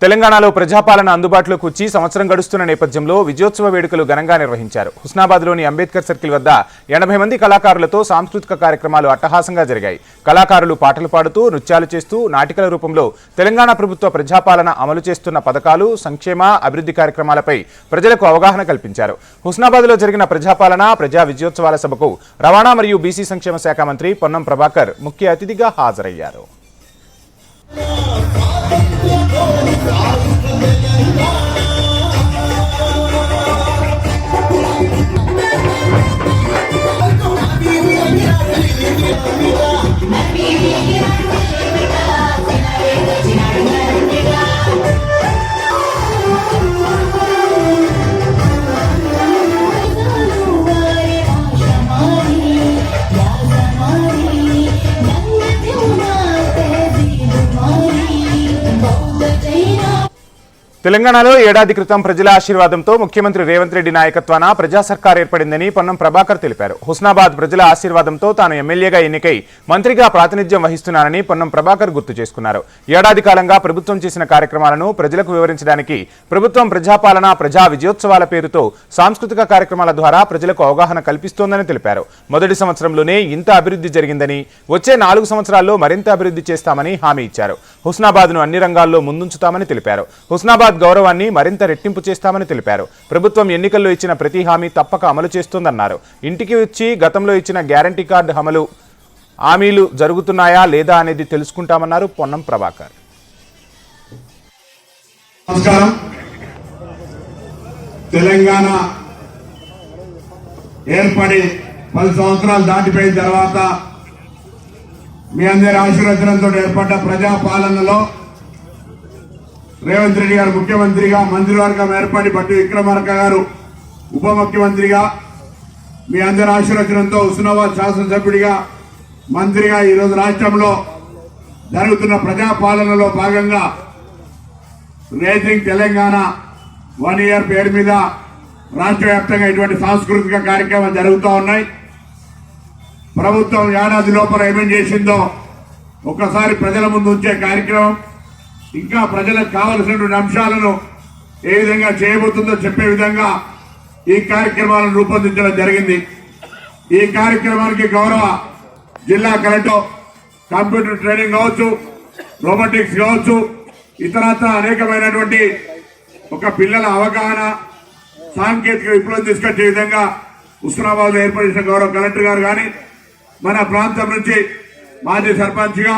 తెలంగాణలో ప్రజాపాలన అందుబాటులోకి వచ్చి సంవత్సరం గడుస్తున్న నేపథ్యంలో విజయోత్సవ వేడుకలు ఘనంగా నిర్వహించారు. హుస్నాబాద్లోని అంబేద్కర్ సర్కిల్ వద్ద 80 మంది కళాకారులతో సాంస్కృతిక కార్యక్రమాలు అట్టహాసంగా జరిగాయి. కళాకారులు పాటలు పాడుతూ, నృత్యాలు చేస్తూ, నాటికల రూపంలో తెలంగాణ ప్రభుత్వ ప్రజాపాలన అమలు చేస్తున్న పథకాలు, సంక్షేమ, అభివృద్ధి కార్యక్రమాలపై ప్రజలకు అవగాహన కల్పించారు. హుస్నాబాద్లో జరిగిన ప్రజాపాలన, ప్రజా విజయోత్సవాల సభకు రవాణా మరియు బీసీ సంక్షేమ శాఖ మంత్రి పొన్నం ప్రభాకర్ ముఖ్య అతిథిగా హాజరయ్యారు. తెలంగాణలో ఏడాది క్రితం ప్రజల ఆశీర్వాదంతో ముఖ్యమంత్రి రేవంత్ రెడ్డి నాయకత్వాన ప్రజా సర్కార్ ఏర్పడిందని పొన్నం ప్రభాకర్ తెలిపారు. హుస్నాబాద్ ప్రజల ఆశీర్వాదంతో తాను ఎమ్మెల్యేగా ఎన్నికై మంత్రిగా ప్రాతినిధ్యం వహిస్తున్నానని పొన్నం ప్రభాకర్ గుర్తు చేసుకున్నారు. ఏడాది కాలంగా ప్రభుత్వం చేసిన కార్యక్రమాలను ప్రజలకు వివరించడానికి ప్రభుత్వం ప్రజాపాలన, ప్రజా విజయోత్సవాల పేరుతో సాంస్కృతిక కార్యక్రమాల ద్వారా ప్రజలకు అవగాహన కల్పిస్తోందని తెలిపారు. మొదటి సంవత్సరంలోనే ఇంత అభివృద్ధి జరిగిందని, వచ్చే 4 సంవత్సరాల్లో మరింత అభివృద్ధి చేస్తామని హామీ ఇచ్చారు. హుస్నాబాద్ను అన్ని రంగాల్లో ముందుంచుతామని తెలిపారు. హుస్నాబాద్ గౌరవాన్ని మరింత రెట్టింపు చేస్తామని తెలిపారు. ప్రభుత్వం ఎన్నికల్లో ఇచ్చిన ప్రతి హామీ తప్పక అమలు చేస్తోందన్నారు. ఇంటికి వచ్చి గతంలో ఇచ్చిన గ్యారంటీ కార్డు అమలు హామీలు జరుగుతున్నాయా లేదా అనేది తెలుసుకుంటామన్నారు పొన్నం ప్రభాకర్. నమస్కారం. తెలంగాణ ఏర్పడి 10 సంవత్సరాలు దాటిపోయిన తర్వాత మీ అందరి ఆశీర్వచనంతో ఏర్పడ్డ ప్రజాపాలనలో రేవంత్ రెడ్డి గారు ముఖ్యమంత్రిగా, మంత్రివర్గం ఏర్పడి బట్టి విక్రమార్క గారు ఉప ముఖ్యమంత్రిగా, మీ అందరి ఆశీర్వచనంతో హుస్నాబాద్ శాసనసభ్యుడిగా, మంత్రిగా ఈరోజు రాష్ట్రంలో జరుగుతున్న ప్రజాపాలనలో భాగంగా రేజింగ్ తెలంగాణ 1 ఇయర్ పేరు మీద రాష్ట్ర వ్యాప్తంగా ఇటువంటి సాంస్కృతిక కార్యక్రమాలు జరుగుతూ ఉన్నాయి. ప్రభుత్వం ఏడాది లోపల ఏమేం చేసిందో ఒక్కసారి ప్రజల ముందు ఉంచే కార్యక్రమం, ఇంకా ప్రజలకు కావలసినటువంటి అంశాలను ఏ విధంగా చేయబోతుందో చెప్పే విధంగా ఈ కార్యక్రమాలను రూపొందించడం జరిగింది. ఈ కార్యక్రమానికి గౌరవ జిల్లా కలెక్టర్ కంప్యూటర్ ట్రైనింగ్ కావచ్చు, రోబోటిక్స్ కావచ్చు, ఇతరత్ర అనేకమైనటువంటి ఒక పిల్లల అవగాహన, సాంకేతిక విప్లవం తీసుకొచ్చే విధంగా హుస్నాబాద్ ఏర్పడిన గౌరవ కలెక్టర్ గారు కానీ, మన ప్రాంతం నుంచి మాజీ సర్పంచ్గా